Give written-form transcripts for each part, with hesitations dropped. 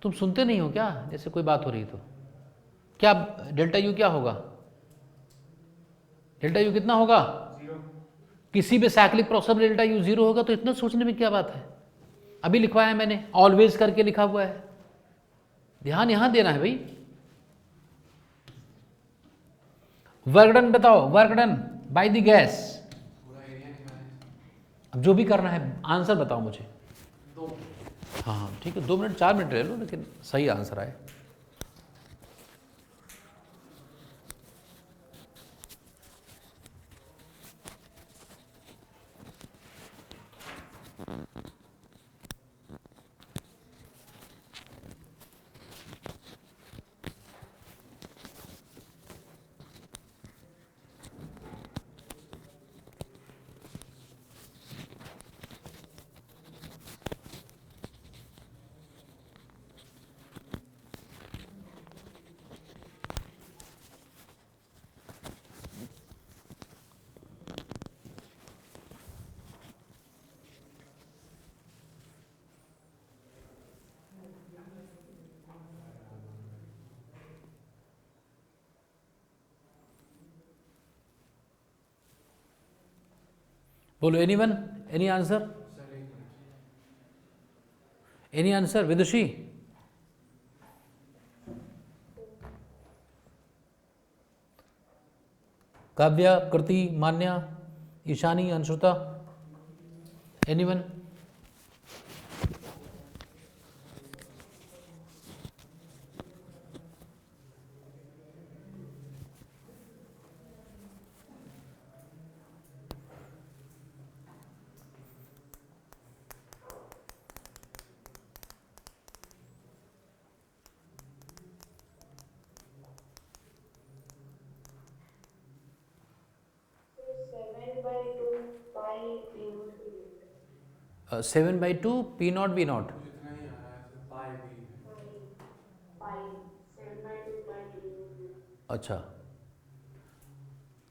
तुम सुनते नहीं हो क्या जैसे कोई बात हो रही तो? क्या डेल्टा यू क्या होगा? डेल्टा यू कितना होगा? 0। किसी भी साइक्लिक प्रोसेस में डेल्टा यू 0 होगा, तो इतना सोचने में क्या बात है? अभी लिखवाया है मैंने, ऑलवेज करके लिखा हुआ है, ध्यान यहां देना है भाई। वर्क डन बताओ, work done by the gas. अब जो भी करना है आंसर बताओ मुझे। 2। हाँ ठीक है, 2 मिनट 4 मिनट ले लो, लेकिन सही आंसर आए। बोलो anyone, any answer, any answer? Vidushi, Kavya, Kriti, Manya, Ishani, Anshuta, anyone? Seven by two P not B not. अच्छा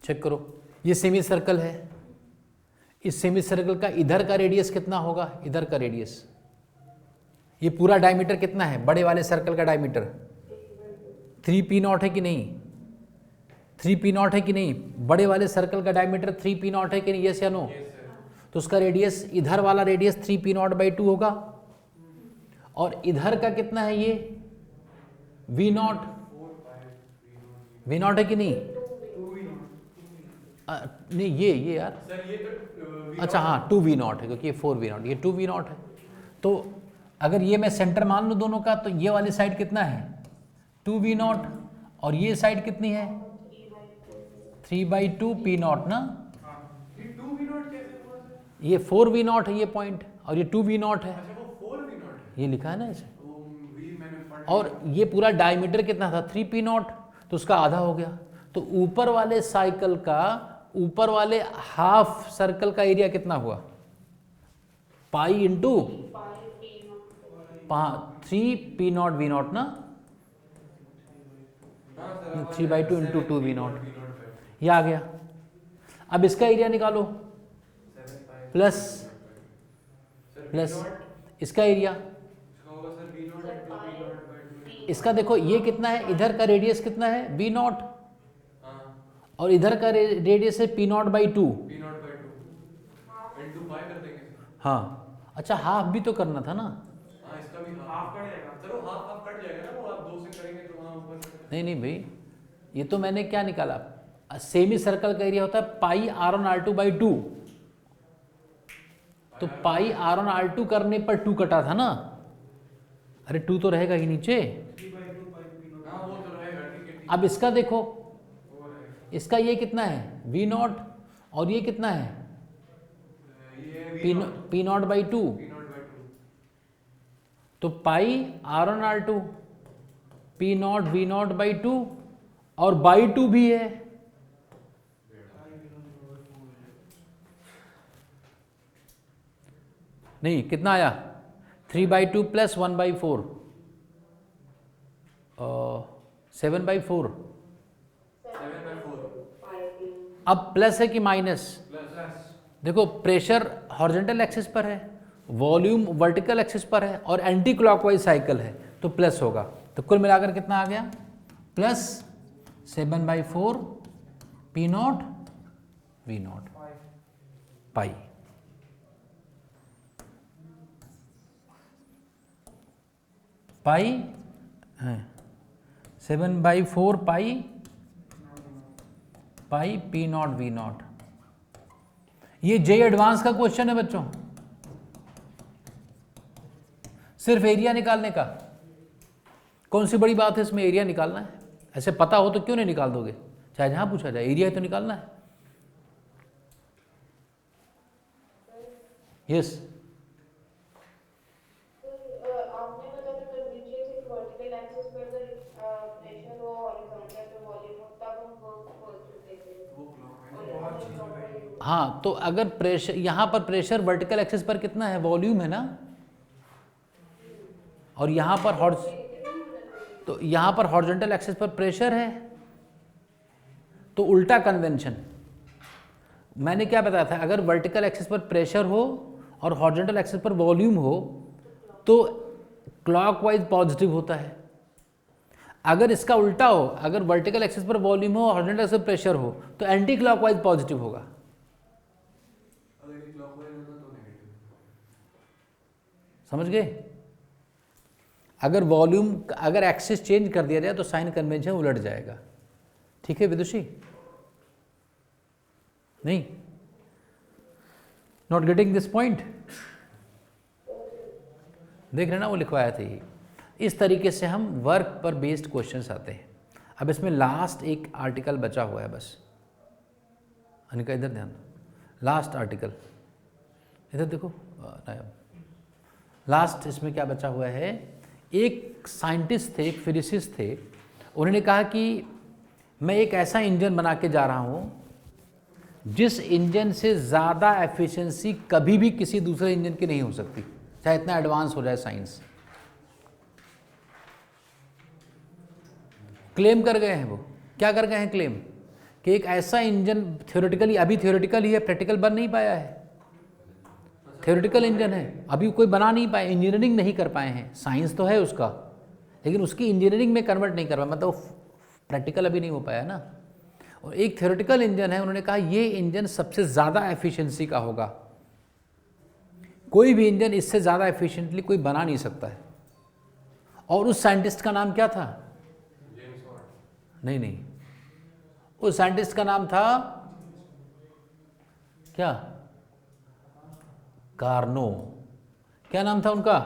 चेक करो, ये सेमी सर्कल है, इस सेमी सर्कल का इधर का रेडियस कितना होगा? इधर का रेडियस, ये पूरा डायमीटर कितना है बड़े वाले सर्कल का डायमीटर? 3p0 है कि नहीं? 3p0 है कि नहीं? बड़े वाले सर्कल का डायमीटर 3p0 है कि नहीं? यस या नो? तो उसका रेडियस, इधर वाला रेडियस 3p0/2 होगा, और इधर का कितना है ये? v0, v0 है कि नहीं? नहीं ये यार सर ये तो अच्छा हाँ 2v0 है, क्योंकि ये 4v0, ये 2v0 है। तो अगर ये मैं सेंटर मान लूँ दोनों का, तो ये वाली साइड कितना है? 2v0, और ये साइड कितनी है? 3/2 p0 ना। ये 2v0 कैसे हुआ सर? ये 4v0 है ये पॉइंट, और ये 2v0 है, अच्छा वो 4v0 है, ये लिखा है ना इसे। तो v मैंने पढ़ और ये पूरा डायमीटर कितना था? 3p0, तो उसका आधा हो गया। तो ऊपर वाले साइकिल का, ऊपर वाले हाफ सर्कल का एरिया कितना हुआ? पाई इंटू 3p0v0 ना, 3/2 इंटू 2v0, ये आ गया। अब इसका एरिया निकालो, प्लस इसका एरिया, इसका देखो ये कितना है, इधर का रेडियस कितना है? v0, और इधर का रेडियस है p0/2। हाँ अच्छा हाफ भी तो करना था ना। इसका भी हाफ कट जाएगा, चलो हाफ कट जाएगा ना, वो आप 2 से करेंगे तो वहाँ ऊपर से। नहीं नहीं भाई, ये तो मैंने क्या निकाला, सेमी सर्कल का एरिया होता है पाई r1r2/2, तो पाई r1r2 करने पर 2 कटा था ना। अरे 2 तो रहेगा ही नीचे। हाँ वो तो रहेगा, ठीक है। अब इसका देखो, इसका ये कितना है? v0, और ये कितना है? ये p0/2, तो पाई r1r2 p0 v0/2, और बाई 2 भी है, नहीं कितना आया? 3/2 प्लस 1/4, 7/4। अब प्लस है कि माइनस? देखो प्रेशर हॉरिजॉन्टल एक्सिस पर है, वॉल्यूम वर्टिकल एक्सिस पर है, और एंटी क्लॉकवाइज साइकिल है, तो प्लस होगा। तो कुल मिलाकर कितना आ गया, plus 7/4 P not V not pi. Pi है 7/4 pi P not V not. ये जे एडवांस का क्वेश्चन है बच्चों, सिर्फ एरिया निकालने का। कौन सी बड़ी बात है इसमें, एरिया निकालना है। ऐसे पता हो तो क्यों नहीं निकाल दोगे, चाहे जहां पूछा जाए, एरिया ही तो निकालना है। यस आपने बताया था टेम्परेचर एक वर्टिकल एक्सिस पर अगर प्रेशर हो हॉरिजॉन्टल पे वॉल्यूम हो तब हम वर्क देखेंगे। वो क्लॉक और है यहाँ बहुत पे चीज clockwise हो। हाँ, तो अगर प्रेशर यहाँ पर प्रेशर वर्टिकल एक्सिस पर कितना है, वॉल्यूम है ना, और यहाँ पर तो यहाँ पर हॉरिजॉन्टल एक्सिस पर प्रेशर है, तो उल्टा कन्वेंशन। मैंने क्या बताया था, अगर वर्टिकल एक्सिस पर प्रेशर हो और हॉरिजॉन्टल एक्सिस पर वॉल्यूम हो तो क्लॉकवाइज पॉजिटिव होता है। अगर इसका उल्टा हो, अगर वर्टिकल एक्सिस पर वॉल्यूम हो और हॉरिजॉन्टल एक्सिस पर प्रेशर हो तो एंटी क्लॉकवाइज पॉजिटिव होगा। अगर ये क्लॉकवाइज होता तो नेगेटिव। समझ गए? अगर वॉल्यूम, अगर एक्सिस चेंज कर दिया जाए तो साइन कन्वेंशन उलट जाएगा। ठीक है विदुषी? नहीं, नॉट गेटिंग दिस पॉइंट? देख रहे ना, वो लिखवाया था ये। इस तरीके से हम वर्क पर बेस्ड क्वेश्चंस आते हैं। अब इसमें लास्ट एक आर्टिकल बचा हुआ है बस। अनिका इधर ध्यान दो, लास्ट आर्टिकल इधर देखो। लास्ट इसमें क्या बचा हुआ है, एक साइंटिस्ट थे, एक फिजिसिस्ट थे, उन्होंने कहा कि मैं एक ऐसा इंजन बना के जा रहा हूँ जिस इंजन से ज़्यादा एफिशिएंसी कभी भी किसी दूसरे इंजन की नहीं हो सकती, चाहे इतना एडवांस हो जाए साइंस। क्लेम कर गए हैं वो। क्या कर गए हैं क्लेम? कि एक ऐसा इंजन, थ्योरेटिकली, अभी थ्योरेटिकल ही है, प्रैक्टिकल बन नहीं पाया है। थ्योरेटिकल इंजन है, अभी कोई बना नहीं पाए, इंजीनियरिंग नहीं कर पाए हैं। साइंस तो है उसका, लेकिन उसकी इंजीनियरिंग में कन्वर्ट नहीं कर पाए, मतलब प्रैक्टिकल अभी नहीं हो पाया ना। और एक थ्योरेटिकल इंजन है, उन्होंने कहा ये इंजन सबसे ज़्यादा एफिशिएंसी का होगा, कोई भी इंजन इससे ज़्यादा एफिशिएंटली कोई बना नहीं सकता है। और उस साइंटिस्ट का नाम क्या था? James Watt. नहीं, उस साइंटिस्ट का नाम था क्या? कार्नो। क्या नाम था उनका?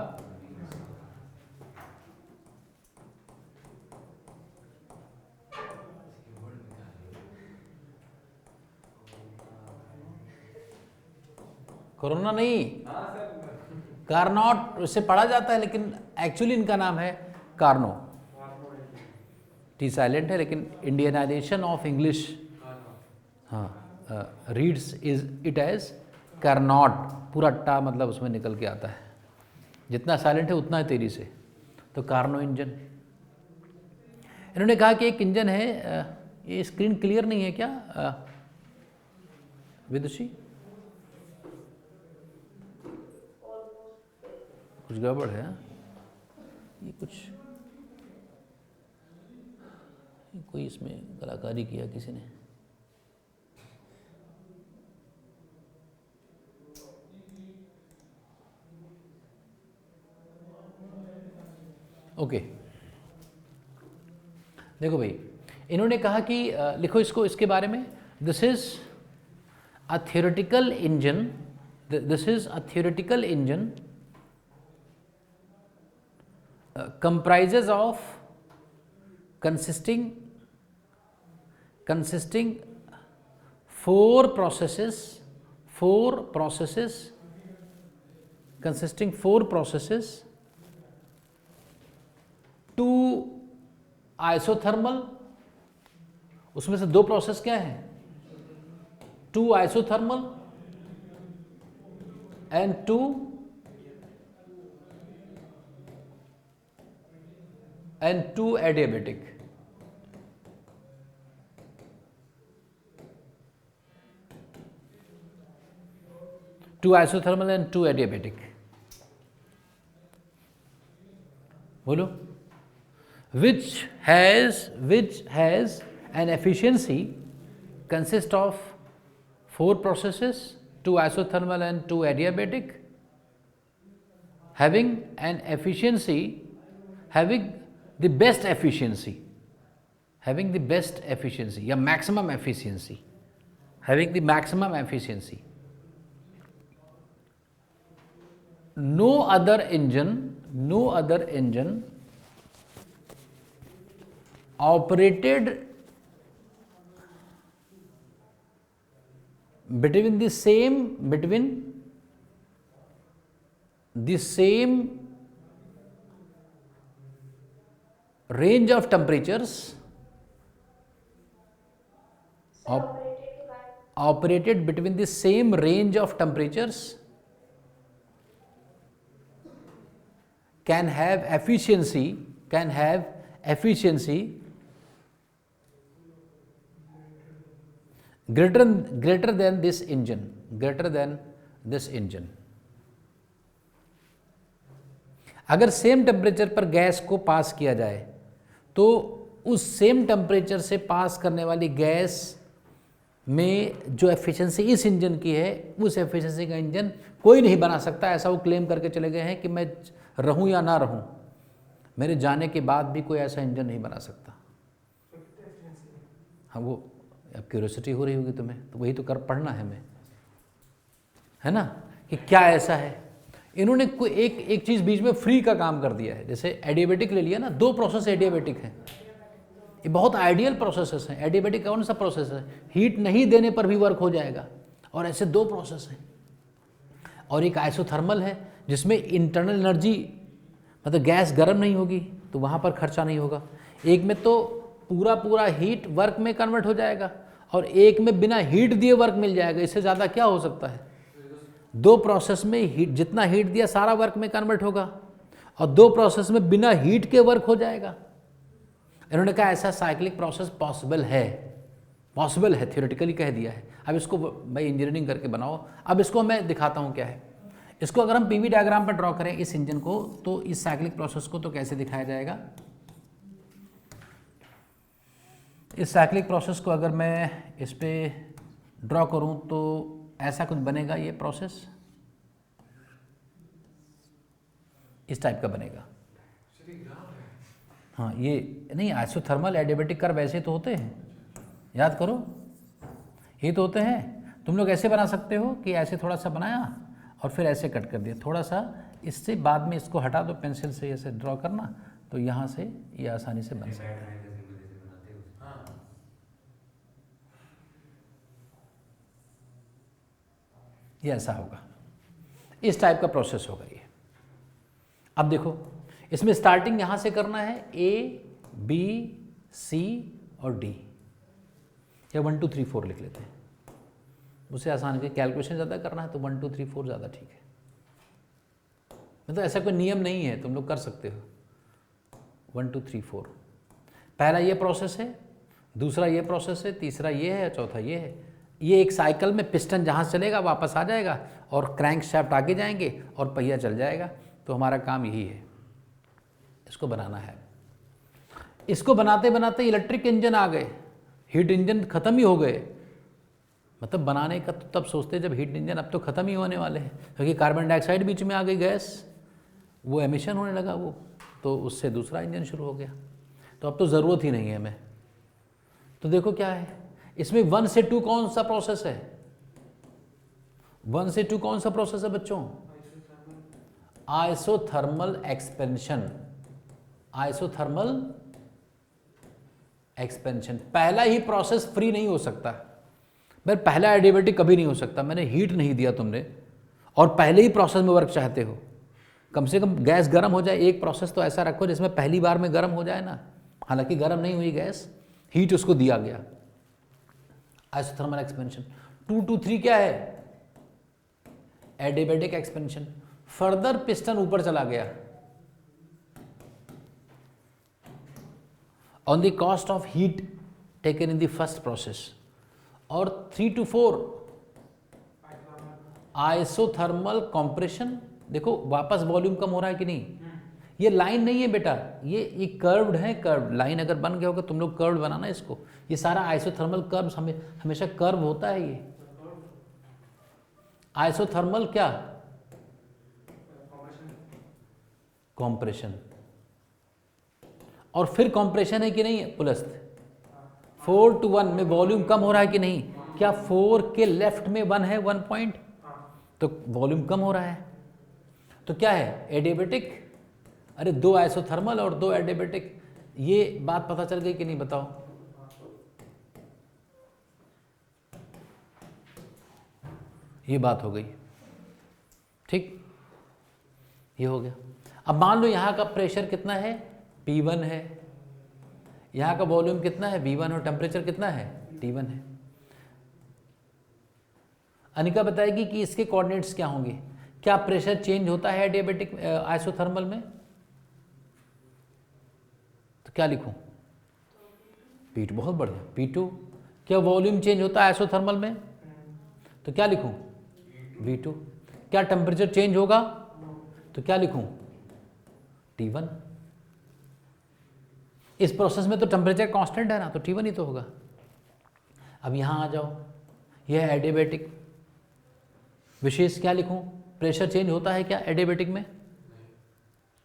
कोरोना नहीं, हाँ सर। कार्नोट उससे पढ़ा जाता है, लेकिन एक्चुअली इनका नाम है कार्नो। टी साइलेंट है, लेकिन इंडियनाइजेशन ऑफ इंग्लिश, हाँ, reads is it as Carnot. पूरा टा मतलब उसमें निकल के आता है, जितना साइलेंट है उतना है तेरी से। तो कार्नो इंजन। इन्होंने कहा कि एक इंजन है, ये स्क्रीन क्लियर नहीं है क्या विदुषी? कुछ गड़बड़ है, ये कुछ कोई इसमें कलाकारी किया किसी ने। ओके, देखो भाई, इन्होंने कहा कि लिखो इसको, इसके बारे में। This is a theoretical engine, this is a theoretical engine comprises of consisting four processes consisting four processes, two isothermal, उसमें से दो प्रोसेस क्या है? two isothermal and two adiabatic. Two isothermal and two adiabatic. बोलो, which has an efficiency consist of 4 processes, 2 isothermal and 2 adiabatic, having the best efficiency या maximum efficiency, having the maximum efficiency. No other engine operated between the same range of temperatures, operated between the same range of temperatures, can have efficiency greater than this engine. अगर same temperature पर gas को पास किया जाए तो उस same temperature से पास करने वाली गैस में जो एफिशिएंसी इस इंजन की है, उस एफिशिएंसी का इंजन कोई नहीं बना सकता। ऐसा वो क्लेम करके चले गए हैं कि मैं रहूं या ना रहूं, मेरे जाने के बाद भी कोई ऐसा इंजन नहीं बना सकता। हाँ, वो अब क्यूरियोसिटी हो रही होगी तुम्हें, तो वही तो कर पढ़ना है हमें, है ना, कि क्या ऐसा है। इन्होंने कोई एक चीज़ बीच में फ्री का काम कर दिया है। जैसे एडियाबेटिक ले लिया ना, 2 प्रोसेस एडियाबेटिक हैं, ये बहुत आइडियल प्रोसेसेस हैं। एडियाबेटिक कौन सा प्रोसेस है, हीट नहीं देने पर भी वर्क हो जाएगा, और ऐसे 2 प्रोसेस हैं। और एक आइसोथर्मल है जिसमें इंटरनल एनर्जी, मतलब गैस गर्म नहीं होगी तो वहाँ पर खर्चा नहीं होगा। एक में तो पूरा हीट वर्क में कन्वर्ट हो जाएगा, और एक में बिना हीट दिए वर्क मिल जाएगा। इससे ज़्यादा क्या हो सकता है। 2 प्रोसेस में हीट, जितना हीट दिया सारा वर्क में कन्वर्ट होगा, और 2 प्रोसेस में बिना हीट के वर्क हो जाएगा। इन्होंने कहा ऐसा साइक्लिक प्रोसेस पॉसिबल है, थियोरेटिकली कह दिया है। अब इसको भाई इंजीनियरिंग करके बनाओ। अब इसको मैं दिखाता हूँ क्या है। इसको अगर हम पीवी डायग्राम पर ड्रॉ करें इस इंजन को, तो इस साइक्लिक प्रोसेस को तो कैसे दिखाया जाएगा। इस साइक्लिक प्रोसेस को अगर मैं इस पे ड्रॉ करूं तो ऐसा कुछ बनेगा। ये प्रोसेस इस टाइप का बनेगा। हाँ, ये नहीं, आइसोथर्मल एडियाबेटिक कर्व ऐसे तो होते हैं, याद करो, ये तो होते हैं। तुम लोग ऐसे बना सकते हो कि ऐसे थोड़ा सा बनाया और फिर ऐसे कट कर दिया, थोड़ा सा इससे, बाद में इसको हटा दो पेंसिल से, ऐसे ड्रॉ करना, तो यहाँ से ये आसानी से बन सकता है। ये ऐसा होगा, इस टाइप का प्रोसेस होगा ये। अब देखो, इसमें स्टार्टिंग यहाँ से करना है, A, B, C और D, या 1 2 3 4 लिख लेते हैं, उससे आसान है। कैलकुलेशन ज़्यादा करना है तो 1 2 3 4 ज़्यादा ठीक है। मतलब ऐसा कोई नियम नहीं है, तुम लोग कर सकते हो। 1 2 3 4, पहला ये प्रोसेस है, दूसरा ये प्रोसेस है, तीसरा ये है, चौथा ये है। ये एक साइकिल में पिस्टन जहाँ से चलेगा वापस आ जाएगा, और क्रैंक शाफ्ट आगे जाएंगे और पहिया चल जाएगा। तो हमारा काम यही है, इसको बनाना है। इसको बनाते बनाते इलेक्ट्रिक इंजन आ गए, हीट इंजन ख़त्म ही हो गए। मतलब बनाने का तो तब सोचते जब हीट इंजन अब तो ख़त्म ही होने वाले हैं, क्योंकि कार्बन डाइऑक्साइड बीच में आ गई गैस, वो एमिशन होने लगा वो, तो उससे दूसरा इंजन शुरू हो गया। तो अब तो ज़रूरत ही नहीं है हमें। तो देखो क्या है इसमें, 1 से 2 कौन सा प्रोसेस है, 1 से 2 कौन सा प्रोसेस है बच्चों, आइसोथर्मल एक्सपेंशन। आइसोथर्मल एक्सपेंशन पहला ही प्रोसेस फ्री नहीं हो सकता। भाई पहला एडियाबेटिक कभी नहीं हो सकता, मैंने हीट नहीं दिया तुमने, और पहले ही प्रोसेस में वर्क चाहते हो। कम से कम गैस गर्म हो जाए, एक प्रोसेस तो ऐसा रखो जिसमें पहली बार में गर्म हो जाए ना। हालांकि गर्म नहीं हुई गैस, हीट उसको दिया गया। Isothermal expansion. 2 2 3 क्या है, एडियाबेटिक एक्सपेंशन। फर्दर पिस्टन ऊपर चला गया on the cost of heat taken in the first process. और 3 to 4 आइसोथर्मल कंप्रेशन। देखो वापस वॉल्यूम कम हो रहा है कि नहीं, ये लाइन नहीं है बेटा, ये कर्व्ड है, कर्व्ड लाइन अगर बन गया होगा, तुम लोग कर्व्ड बनाना इसको, ये सारा आइसोथर्मल कर्व हमेशा कर्व होता है। ये आइसोथर्मल क्या, कॉम्प्रेशन, और फिर कॉम्प्रेशन है कि नहीं पुलस्त, 4:1 में वॉल्यूम कम हो रहा है कि नहीं, क्या 4 के लेफ्ट में 1 है, 1 पॉइंट, तो वॉल्यूम कम हो रहा है, तो क्या है एडियाबेटिक। अरे 2 आइसोथर्मल और 2 एडियाबेटिक, ये बात पता चल गई कि नहीं बताओ। ये बात हो गई, ठीक, ये हो गया। अब मान लो यहाँ का प्रेशर कितना है, P1 है, यहाँ का वॉल्यूम कितना है, V1, और टेम्परेचर कितना है, T1 है। अनिका बताएगी कि इसके कोऑर्डिनेट्स क्या होंगे, क्या प्रेशर चेंज होता है एडियाबेटिक आइसोथर्मल में, तो क्या लिखूं, P2, बहुत बढ़िया, P2। क्या वॉल्यूम चेंज होता है आइसोथर्मल में, तो क्या लिखूं, V2। क्या टेम्परेचर चेंज होगा, तो क्या लिखूं, T1। इस प्रोसेस में तो टेम्परेचर कांस्टेंट है ना, तो T1 ही तो होगा। अब यहाँ आ जाओ, यह है एडियाबेटिक, विशेष क्या लिखूं, प्रेशर चेंज होता है क्या एडियाबेटिक में,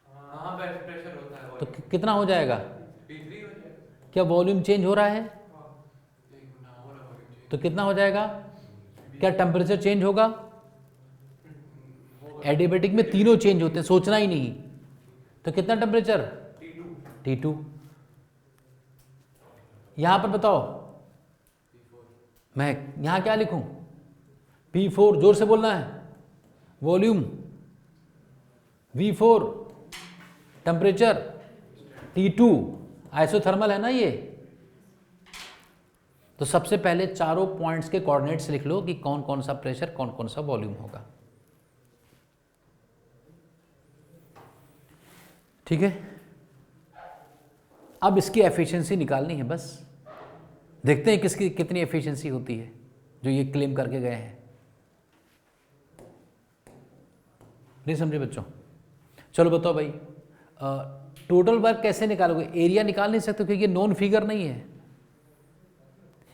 हाँ प्रेशर होता है, तो कितना हो जाएगा, P3 हो जाएगा। क्या वॉल्यूम चेंज हो रहा है, तो कितना हो जाएगा, क्या टेम्परेचर चेंज होगा, एडियाबेटिक में तीनों चेंज होते हैं, सोचना ही नहीं, तो कितना टेम्परेचर, T2। यहां पर बताओ, मैं यहां क्या लिखूं, P4, जोर से बोलना है, volume V4, temperature T2, isothermal है ना ये। तो सबसे पहले चारों पॉइंट्स के कोऑर्डिनेट्स लिख लो कि कौन कौन सा प्रेशर, कौन कौन सा वॉल्यूम होगा, ठीक है। अब इसकी एफिशिएंसी निकालनी है, बस देखते हैं किसकी कितनी एफिशिएंसी होती है, जो ये क्लेम करके गए हैं। नहीं समझे बच्चों, चलो बताओ भाई, टोटल वर्क कैसे निकालोगे, एरिया निकाल नहीं सकते क्योंकि ये नॉन फिगर नहीं है,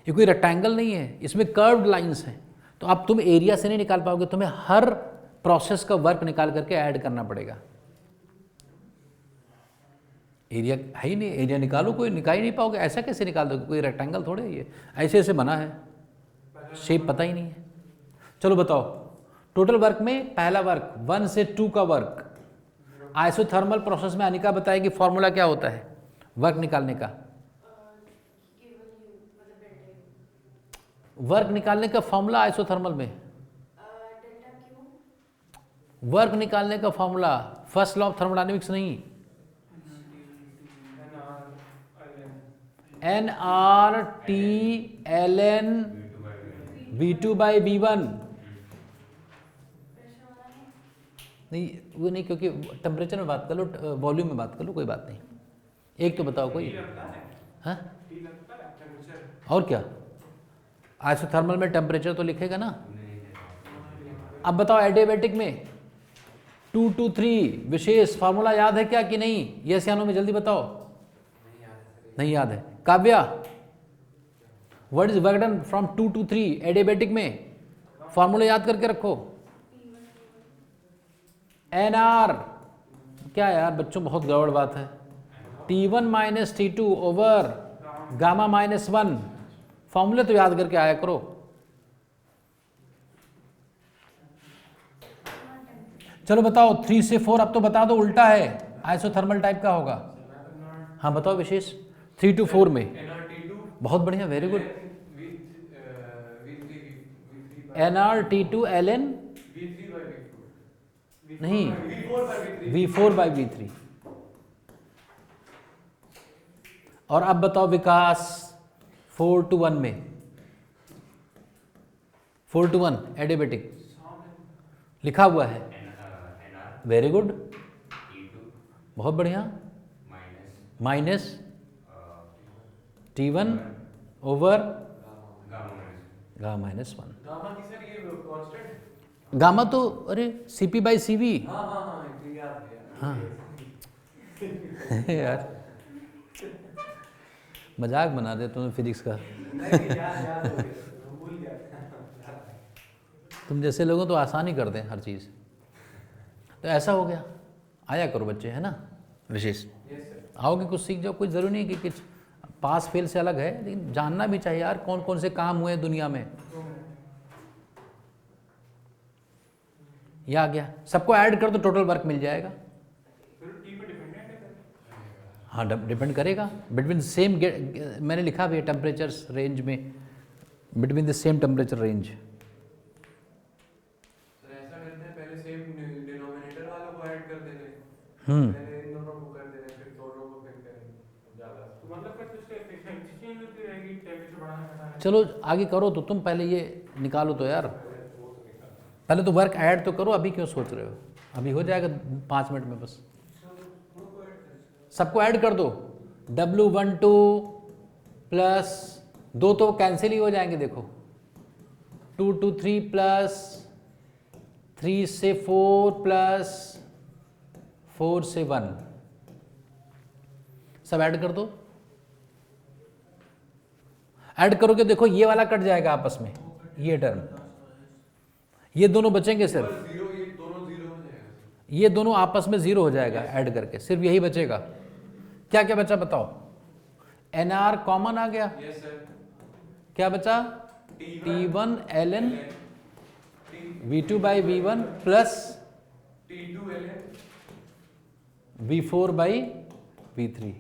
ये कोई रेक्टेंगल नहीं है, इसमें कर्व्ड लाइंस हैं, तो अब तुम एरिया से नहीं निकाल पाओगे, तुम्हें हर प्रोसेस का वर्क निकाल करके ऐड करना पड़ेगा। एरिया है ही नहीं, एरिया निकालो, कोई निकाल ही नहीं पाओगे, ऐसा कैसे निकाल दोगे, कोई रेक्टेंगल थोड़े, ये ऐसे ऐसे बना है, शेप पता ही नहीं है। चलो बताओ, टोटल वर्क में पहला वर्क 1 से 2 का वर्क, आइसोथर्मल प्रोसेस में अनिका बताएगी फॉर्मूला क्या होता है वर्क निकालने का, वर्क निकालने का फॉर्मूला आइसोथर्मल में, वर्क निकालने का formula first law of thermodynamics नहीं, nRT/ln V2/V1, नहीं वो नहीं, क्योंकि टेम्परेचर में बात कर लो, वॉल्यूम में बात कर लो, कोई बात नहीं, एक तो बताओ कोई, हाँ और क्या, आइसोथर्मल में टेम्परेचर तो लिखेगा ना। अब बताओ एडियाबेटिक में 2 to 3 विशेष फार्मूला याद है क्या कि नहीं, यस या नो में जल्दी बताओ, नहीं याद है। Kavya, what is work done from 2 to 3 adiabatic में, फार्मूला याद करके रखो, NR, क्या यार बच्चों बहुत गड़बड़ बात है, T1 - T2 ओवर गामा -1, फॉर्मूले तो याद करके आया करो। चलो बताओ 3 से 4, अब तो बता दो, उल्टा है, आइसोथर्मल टाइप का होगा, हाँ बताओ विशेष, 3 to 4 में, बहुत बढ़िया, वेरी गुड, nRT/ln नहीं V4/V3। और अब बताओ विकास 4 to 1 में, 4 to 1 एडियाबेटिक लिखा हुआ है, वेरी गुड, बहुत बढ़िया, minus T1 over gamma -1, gamma की सर ये कांस्टेंट, गामा तो अरे CP/CV, हाँ ये याद है, हाँ यार मजाक बना दे तुमने फिजिक्स का। नहीं याद हो गया, भूल गया। तुम जैसे लोगों तो आसान ही कर दें हर चीज़। तो ऐसा हो गया, आया करो बच्चे, है ना विशेष, यस सर। आओगे कुछ सीख जाओ। कोई ज़रूरी नहीं कि कुछ पास फेल से अलग है, लेकिन जानना भी चाहिए यार कौन कौन से काम हुए हैं दुनिया में। ये आ गया, सबको ऐड कर दो टोटल वर्क मिल जाएगा। फिर टी पे डिपेंडेंट है सर। हाँ डिपेंड करेगा बिटवीन सेम, मैंने लिखा भी है टेम्परेचर्स रेंज में, between the same temperature range. Sir ऐसा करते हैं, पहले सेम डिनोमिनेटर वालों को ऐड कर देते हैं, पहले इन दोनों को कर देते हैं, फिर दोनों को फिर करेंगे ज़्यादा। तो मतलब फिर तो इसकी एफिशिएंसी चेंज होती रहेगी, टेम्परेचर बढ़ाना घटाना। चलो आगे करो, तो तुम पहले ये निकालो तो यार, पहले तो वर्क ऐड तो करो, अभी क्यों सोच रहे हो, अभी हो जाएगा 5 मिनट में बस। सबको ऐड कर दो, W12 प्लस 2 तो कैंसिल ही हो जाएंगे, देखो 2 to 3 प्लस 3 से 4 प्लस 4 से 1, सब ऐड कर दो। ऐड करोगे देखो ये वाला कट जाएगा आपस में, ये टर्म, ये दोनों बचेंगे सिर्फ, जीरो, ये दोनों जीरो हो जाएगा। ये दोनों आपस में जीरो हो जाएगा ऐड करके, सिर्फ यही बचेगा। क्या क्या बचा बताओ, NR कॉमन आ गया, यस सर। क्या बचा T1 ln V2 by V1 plus T2 ln V4 by V3।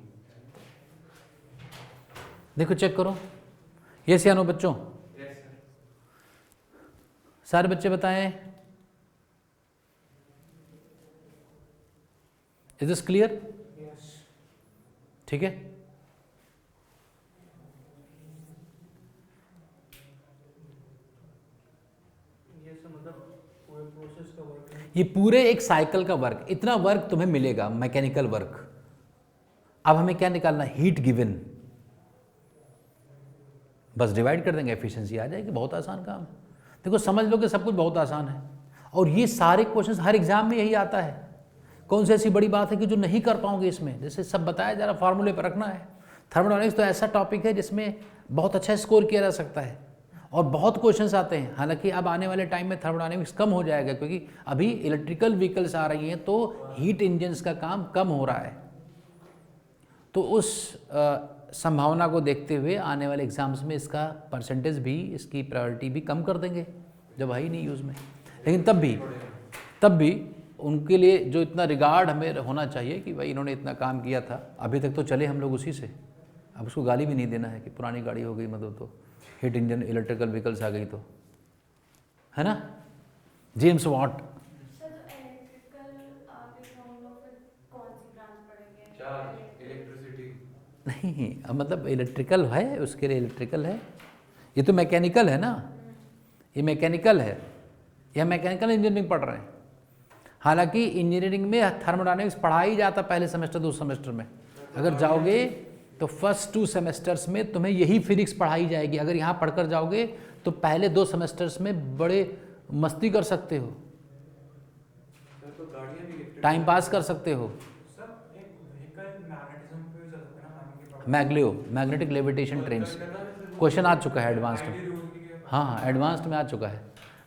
देखो चेक करो, ये सियानो बच्चों, यस सर। सारे बच्चे बताएं, इज दिस क्लियर? यस। ठीक है, ये सब मतलब पूरे प्रोसेस का वर्क है। ये पूरे एक साइकिल का वर्क, इतना वर्क तुम्हें मिलेगा मैकेनिकल वर्क। अब हमें क्या निकालना, हीट गिवन, बस डिवाइड कर देंगे, एफिशिएंसी आ जाएगी, बहुत आसान काम। देखो समझ लो कि सब कुछ बहुत आसान है, और ये सारे क्वेश्चंस हर एग्जाम में यही आता है। कौन सी ऐसी बड़ी बात है कि जो नहीं कर पाओगे इसमें, जैसे सब बताया जा रहा, फार्मूले पर रखना है। थर्मोडायनामिक्स तो ऐसा टॉपिक है जिसमें बहुत अच्छा स्कोर किया जा सकता है, और बहुत क्वेश्चंस आते हैं। हालांकि अब आने वाले टाइम में थर्मोडायनामिक्स कम हो जाएगा, क्योंकि अभी इलेक्ट्रिकल व्हीकल्स आ रही हैं, तो हीट इंजन्स का काम कम हो रहा है। तो उस संभावना को देखते हुए आने वाले एग्जाम्स में इसका परसेंटेज भी, इसकी प्रायोरिटी भी कम कर देंगे, जब है ही नहीं यूज़ में। लेकिन तब भी उनके लिए जो इतना रिगार्ड हमें होना चाहिए कि भाई इन्होंने इतना काम किया था, अभी तक तो चले हम लोग उसी से, अब उसको गाली भी नहीं देना है कि पुरानी गाड़ी हो गई, मतलब तो हीट इंजन इलेक्ट्रिकल व्हीकल्स आ गई तो, है ना। जेम्स वॉट, सर तो इलेक्ट्रिकल आगे हम लोग फिर कौन सी ब्रांच पढ़ेंगे? Charge, electricity. नहीं अब मतलब इलेक्ट्रिकल है, उसके लिए इलेक्ट्रिकल है, ये तो मैकेनिकल है ना, ये मैकेनिकल है, यह मैकेनिकल इंजीनियरिंग पढ़ रहे हैं। हालांकि इंजीनियरिंग में थर्मोडायनामिक्स पढ़ा ही जाता पहले सेमेस्टर 2 सेमेस्टर में, अगर जाओगे तो फर्स्ट 2 सेमेस्टर्स में तुम्हें यही फिजिक्स पढ़ाई जाएगी। अगर यहाँ पढ़कर जाओगे तो पहले 2 सेमेस्टर्स में बड़े मस्ती कर सकते हो, सर तो गाड़ियाँ भी इलेक्ट्रिक, टाइम पास कर सकते हो। सर एक व्हीकल मैग्नेटिज्म पे भी चल सकता है ना, magnetic property. Maglev, magnetic levitation trains, question आ चुका है एडवांस्ड में, हाँ एडवांस्ड में आ चुका है,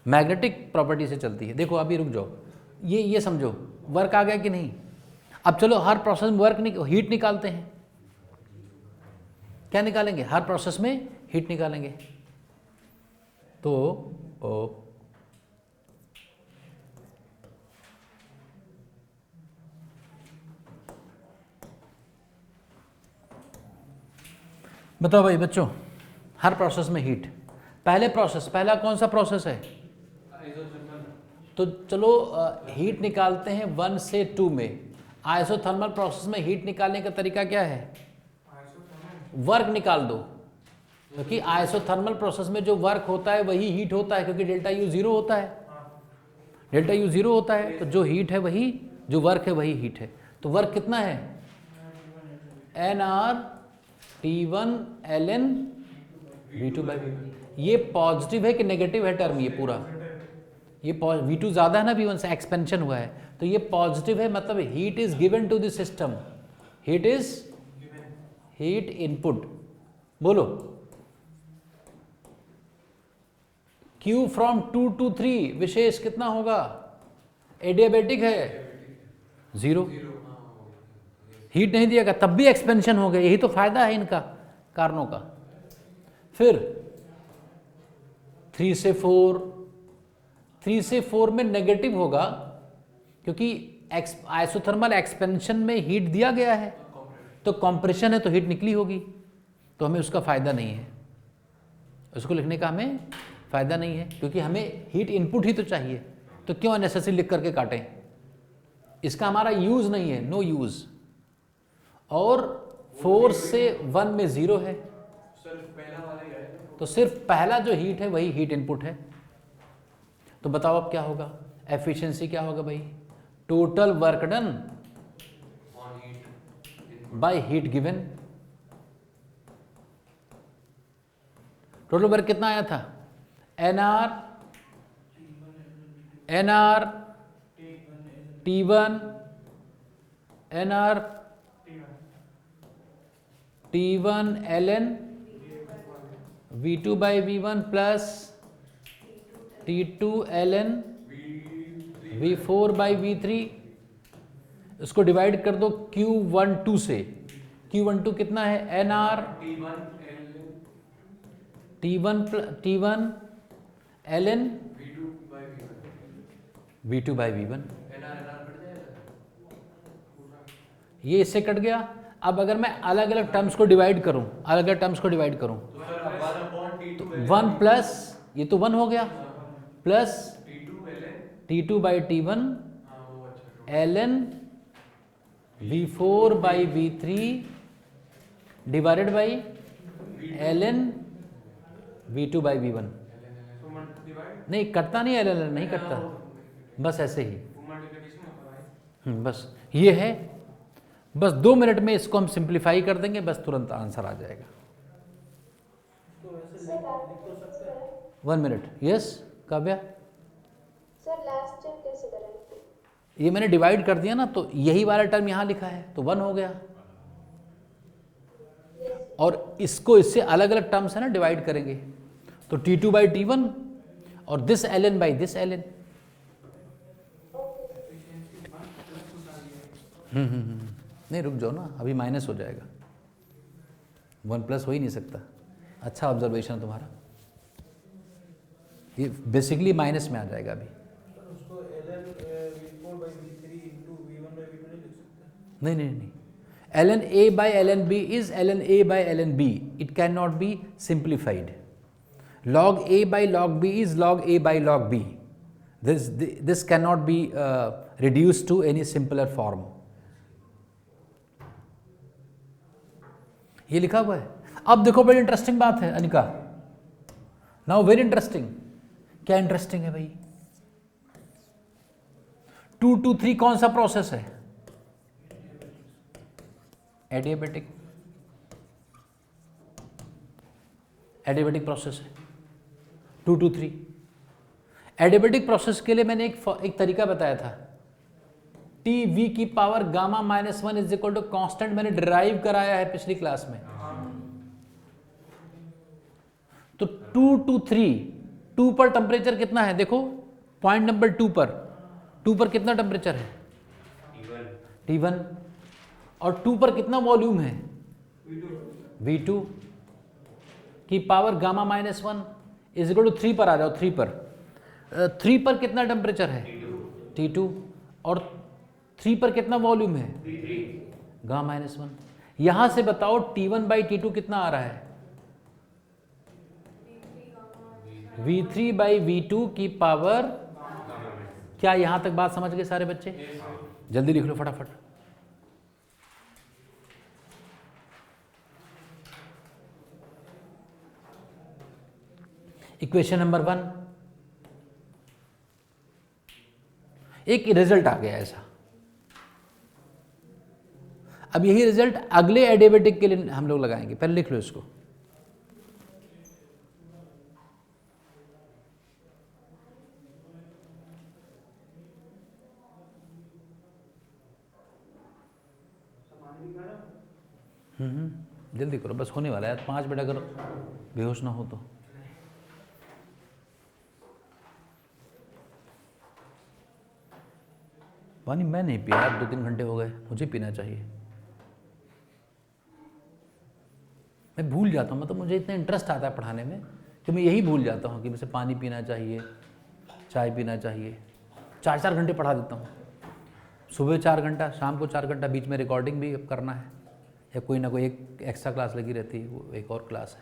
मैग्नेटिक प्रॉपर्टी से चलती है। देखो अभी रुक जाओ, ये समझो, वर्क आ गया कि नहीं। अब चलो हर प्रोसेस में वर्क हीट निकालते हैं, क्या निकालेंगे, हर प्रोसेस में हीट निकालेंगे। तो बताओ भाई बच्चों, हर प्रोसेस में हीट, पहला कौन सा प्रोसेस है, तो चलो हीट निकालते हैं 1 से 2 में। आइसोथर्मल प्रोसेस में हीट निकालने का तरीका क्या है, वर्क निकाल दो, क्योंकि आइसोथर्मल प्रोसेस में जो वर्क होता है वही हीट होता है, क्योंकि डेल्टा यू 0 होता है, डेल्टा यू 0 होता है, तो जो हीट है वही, जो वर्क है वही हीट है। तो वर्क कितना है, NR T1 ln V2 by V1। ये पॉजिटिव है कि नेगेटिव है टर्म, ये पूरा, ये V2 ज़्यादा है ना V1 से, एक्सपेंशन हुआ है, तो ये पॉजिटिव है, मतलब heat is given to the system. Heat is heat input, बोलो Q फ्रॉम 2 to 3 विशेष कितना होगा? एडियाबेटिक है 0, हीट नहीं दिया तब भी एक्सपेंशन हो गया, यही तो फायदा है इनका कारणों का। फिर 3 से 4, 3 से 4 में नेगेटिव होगा क्योंकि आइसोथर्मल एक्सपेंशन में हीट दिया गया है, तो कंप्रेशन है तो हीट निकली होगी, तो हमें उसका फायदा नहीं है, उसको लिखने का हमें फायदा नहीं है क्योंकि हमें हीट इनपुट ही तो चाहिए, तो क्यों अननेसेसरी लिख करके काटें, इसका हमारा यूज नहीं है, नो यूज। और 4 से 1 में 0 है, तो सिर्फ पहला जो हीट है वही हीट इनपुट है। तो बताओ अब क्या होगा, एफिशिएंसी क्या होगा भाई? Total work done by heat given. Total work कितना आया था? NR T1 NR T1 ln V2 by V1 plus T2 ln V4 by V3, इसको डिवाइड कर दो Q12 से। Q12 कितना है? NR T1 ln V2 by V1, ये इससे कट गया। अब अगर मैं अलग अलग टर्म्स को डिवाइड करूं, अलग अलग टर्म्स को डिवाइड करूं तो 1 प्लस ये तो 1 हो गया, plus T2 by T1 ln V4 by V3 divided by ln V2 by V1। नहीं कटता नहीं, ln नहीं कटता, बस ऐसे ही। बस ये है, बस 2 मिनट में इसको हम सिंप्लीफाई कर देंगे, बस तुरंत आंसर आ जाएगा। 1 minute, yes Kavya. Sir last step कैसे करेंगे? ये मैंने डिवाइड कर दिया ना, तो यही वाला टर्म यहाँ लिखा है तो 1 हो गया, और इसको इससे अलग अलग टर्म्स है ना डिवाइड करेंगे, तो T2 by T1 और this ln by this ln। नहीं रुक जाओ ना, अभी माइनस हो जाएगा, 1 प्लस हो ही नहीं सकता। अच्छा ऑब्जर्वेशन तुम्हारा, ये बेसिकली माइनस में आ जाएगा अभी। उसको ln V4 by V3 into V1 by V2 नहीं लिख सकते? नहीं, ln A by ln B is ln A by ln B, it cannot be simplified। log A by log B is log A by log B, this cannot be reduced to any simpler form। ये लिखा हुआ है। अब देखो बड़ी interesting बात है Anika, now very interesting. क्या इंटरेस्टिंग है भाई? 2 to 3 कौन सा प्रोसेस है? एडियाबेटिक, एडियाबेटिक प्रोसेस है 2 to 3। एडियाबेटिक प्रोसेस के लिए मैंने एक तरीका बताया था, TV की power gamma -1 is equal to constant, मैंने डिराइव कराया है पिछली क्लास में। तो 2 to 3, 2 पर टेम्परेचर कितना है? देखो पॉइंट नंबर 2 पर कितना टेम्परेचर है? T1। और 2 पर कितना वॉल्यूम है? V2 की power gamma -1 is equal to 3 पर आ जाओ, 3 पर 3 पर कितना टेम्परेचर है? T2। और 3 पर कितना वॉल्यूम है? गामा -1। यहां से बताओ T1 by T2 कितना आ रहा है? V3 by V2 की पावर, क्या यहां तक बात समझ गए सारे बच्चे? जल्दी लिख लो फटाफट। इक्वेशन नंबर 1, एक रिजल्ट आ गया ऐसा। अब यही रिजल्ट अगले एडियाबेटिक के लिए हम लोग लगाएंगे, पहले लिख लो इसको। जल्दी करो, बस होने वाला है यार, 5 मिनट अगर बेहोश ना हो तो। पानी मैं नहीं पिया यार, 2-3 घंटे हो गए, मुझे पीना चाहिए। मैं भूल जाता हूँ, मतलब मुझे इतना इंटरेस्ट आता है पढ़ाने में कि मैं यही भूल जाता हूँ कि मुझे पानी पीना चाहिए, चाय पीना चाहिए। 4-4 घंटे पढ़ा देता हूँ, सुबह 4 घंटा, शाम को 4 घंटा, बीच में रिकॉर्डिंग भी करना है या कोई ना कोई एक एक्स्ट्रा क्लास लगी रहती है, वो एक और क्लास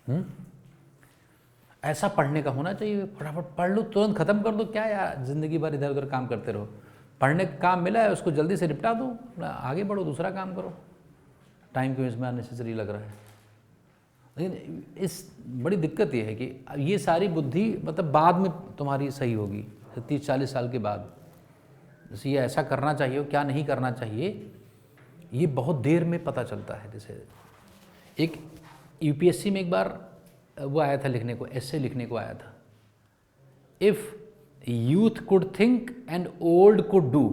है। ऐसा पढ़ने का होना चाहिए, फटाफट पढ़ लो, तुरंत ख़त्म कर दो। क्या यार ज़िंदगी भर इधर उधर काम करते रहो, पढ़ने का काम मिला है उसको जल्दी से निपटा दो, आगे बढ़ो, दूसरा काम करो। टाइम क्यों इसमें अननेसेसरी लग रहा है? लेकिन इस बड़ी दिक्कत ये है कि ये सारी बुद्धि मतलब बाद में तुम्हारी सही होगी, 30-40 साल के बाद। जैसे ये ऐसा करना चाहिए, क्या नहीं करना चाहिए, ये बहुत देर में पता चलता है। जैसे एक यूपीएससी में एक बार वो आया था लिखने को, ऐसे लिखने को आया था, if youth could think and old could do.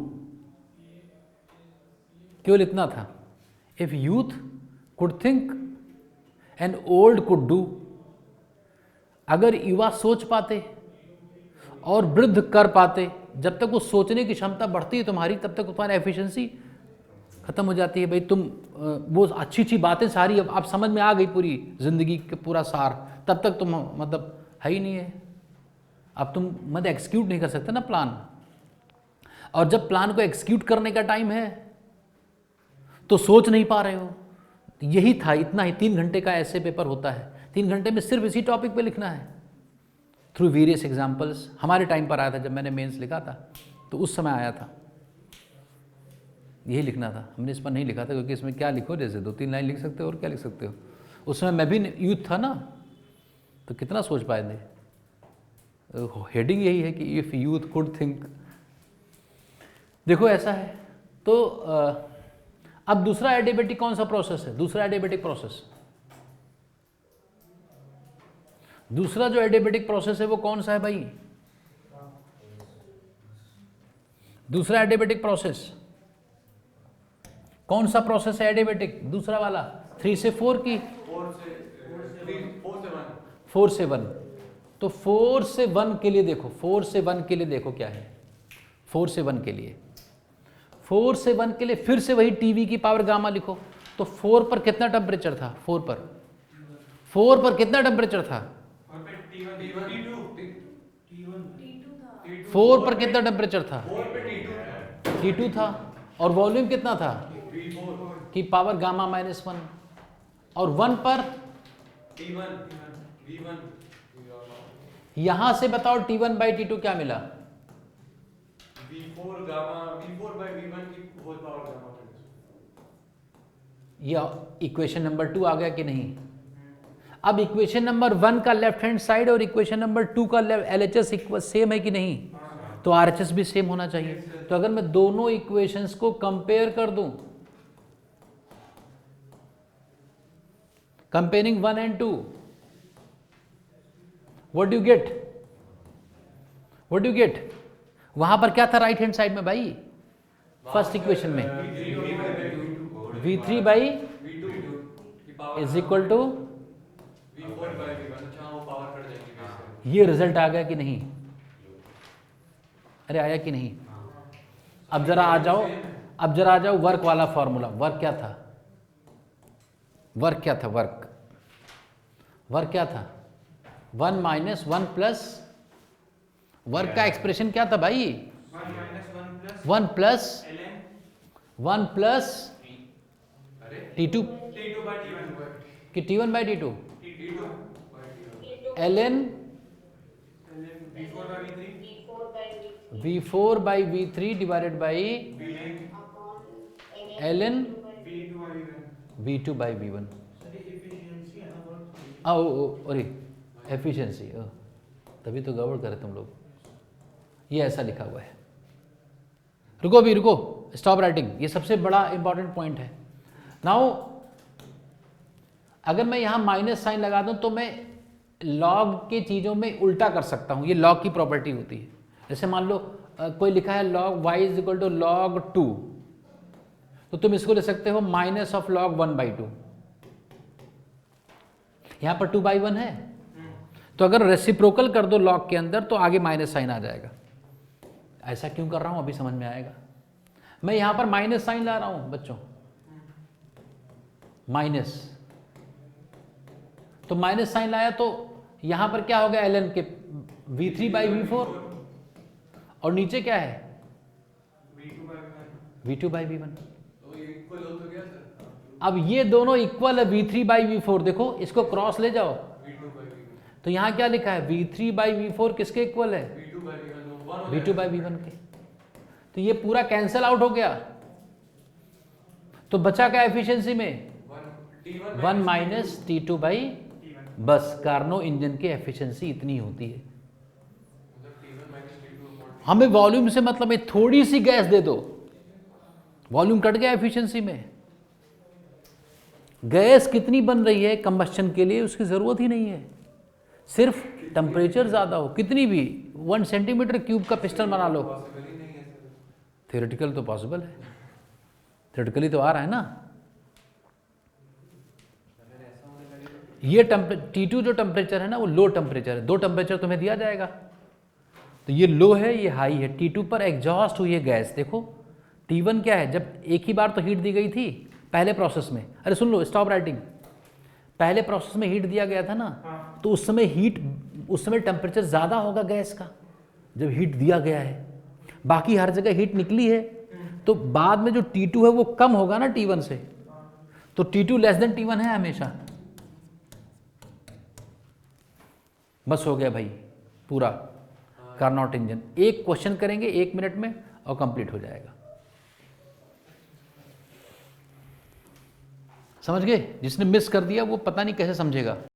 केवल इतना था, if youth could think and old could do. अगर युवा सोच पाते और वृद्ध कर पाते, जब तक वो सोचने की क्षमता बढ़ती है तुम्हारी, तब तक तुम्हारी एफिशिएंसी खत्म हो जाती है। भाई तुम वो अच्छी अच्छी बातें सारी अब आप समझ में आ गई, पूरी जिंदगी के पूरा सार, तब तक तुम मतलब है ही नहीं है। अब तुम मतलब एक्सिक्यूट नहीं कर सकते ना प्लान, और जब प्लान को एक्सिक्यूट करने का टाइम है तो सोच नहीं पा रहे हो। यही था, इतना ही 3 घंटे का ऐसे पेपर होता है, 3 घंटे में सिर्फ इसी टॉपिक पे लिखना है थ्रू वेरियस एग्जाम्पल्स। हमारे टाइम पर आया था, जब मैंने मेंस लिखा था तो उस समय आया था, यही लिखना था। हमने इस पर नहीं लिखा था क्योंकि इसमें क्या लिखो, जैसे 2-3 लाइन लिख सकते हो और क्या लिख सकते हो। उस समय मैं भी यूथ था ना, तो कितना सोच पाए थे। हेडिंग यही है कि इफ यूथ कुड थिंक। देखो ऐसा है। तो अब दूसरा एडियाबेटिक कौन सा प्रोसेस है? दूसरा एडियाबेटिक प्रोसेस, दूसरा जो एडियाबेटिक प्रोसेस है वो कौन सा है भाई? दूसरा एडियाबेटिक प्रोसेस कौन सा प्रोसेस है एडियाबेटिक? दूसरा वाला 3 से 4 की 4 से 1। तो 4 से 1 के लिए देखो, 4 से 1 के लिए देखो क्या है। 4 से 1 के लिए, 4 से 1 के लिए फिर से वही टीवी की पावर गामा लिखो। तो 4 पर कितना टेम्परेचर था? 4 पर कितना टेम्परेचर था? 4 पर कितना टेम्परेचर था? T2 था। और वॉल्यूम कितना था? की पावर गामा -1। और 1 पर यहां से बताओ T1/T2 क्या मिला? V4 by V1 की होल पावर गामा। ये इक्वेशन नंबर 2 आ गया कि नहीं? अब इक्वेशन नंबर 1 का लेफ्ट हैंड साइड और इक्वेशन नंबर 2 का LHS सेम है कि नहीं? तो RHS भी सेम होना चाहिए। तो अगर मैं दोनों इक्वेशंस को कंपेयर कर दूं, comparing 1 and 2, what do get? What do get? वहां पर क्या था राइट हैंड साइड में भाई? फर्स्ट इक्वेशन में V3 by is equal to, ये रिजल्ट आ गया कि नहीं? अरे आया कि नहीं? अब जरा आ जाओ, अब जरा आ जाओ वर्क वाला फॉर्मूला। वर्क क्या था? वर्क क्या था? वर्क क्या था? 1 - 1 प्लस, वर्क का एक्सप्रेशन क्या था भाई? 1 प्लस T2 कि T1/T2 ln V4/V3 divided by ln V2/V1। अरे एफिशिएंसी, तभी तो गड़बड़ करे तुम लोग। ये ऐसा लिखा हुआ है। रुको अभी, रुको, स्टॉप राइटिंग। ये सबसे बड़ा इंपॉर्टेंट पॉइंट है। नाउ अगर मैं यहां माइनस साइन लगा दूं तो मैं लॉग के चीजों में उल्टा कर सकता हूं। ये लॉग की प्रॉपर्टी होती है। जैसे मान लो कोई लिखा है log y = log 2, तो तुम इसको ले सकते हो माइनस ऑफ लॉग 1/2। यहां पर 2/1 है, तो अगर रेसिप्रोकल कर दो लॉग के अंदर तो आगे माइनस साइन आ जाएगा। ऐसा क्यों कर रहा हूं अभी समझ में आएगा। मैं यहां पर माइनस साइन ला रहा हूं बच्चों, माइनस, तो माइनस साइन लाया तो यहां पर क्या हो गया ln के v3/v4, और नीचे क्या है v2/v1। तो ये इक्वल हो तो गया सर। अब ये दोनों इक्वल है v3/v4, देखो इसको क्रॉस ले जाओ, v2/v1 तो यहां क्या लिखा है v3/v4 किसके इक्वल है, v2/v1 v2/v1 के। तो ये पूरा कैंसल आउट हो गया, तो बचा क्या एफिशिएंसी में 1 माइनस T2/, बस कार्नो इंजन की एफिशिएंसी इतनी होती है। हमें वॉल्यूम से मतलब है, थोड़ी सी गैस दे दो, वॉल्यूम कट गया एफिशिएंसी में। गैस कितनी बन रही है कंबस्शन के लिए उसकी जरूरत ही नहीं है, सिर्फ टेम्परेचर ज्यादा हो, कितनी भी 1 सेंटीमीटर क्यूब का पिस्टन बना लो। थ्योरेटिकल तो पॉसिबल है, थ्योरेटिकली तो आ रहा है ना। ये T2 जो टेम्परेचर है ना वो लो टेम्परेचर है, 2 टेम्परेचर तुम्हें दिया जाएगा, तो ये लो है ये हाई है। T2 पर एग्जॉस्ट हुई है गैस, देखो T1 क्या है, जब एक ही बार तो हीट दी गई थी पहले प्रोसेस में, अरे सुन लो स्टॉप राइटिंग, पहले प्रोसेस में हीट दिया गया था ना, तो उस समय टेम्परेचर ज़्यादा होगा गैस का जब हीट दिया गया है, बाकी हर जगह हीट निकली है, तो बाद में जो T2 है वो कम होगा ना T1 से, तो T2 लेस देन T1 है हमेशा। बस हो गया भाई पूरा कार्नोट इंजन। एक क्वेश्चन करेंगे 1 मिनट में और कंप्लीट हो जाएगा, समझ गए। जिसने मिस कर दिया वो पता नहीं कैसे समझेगा।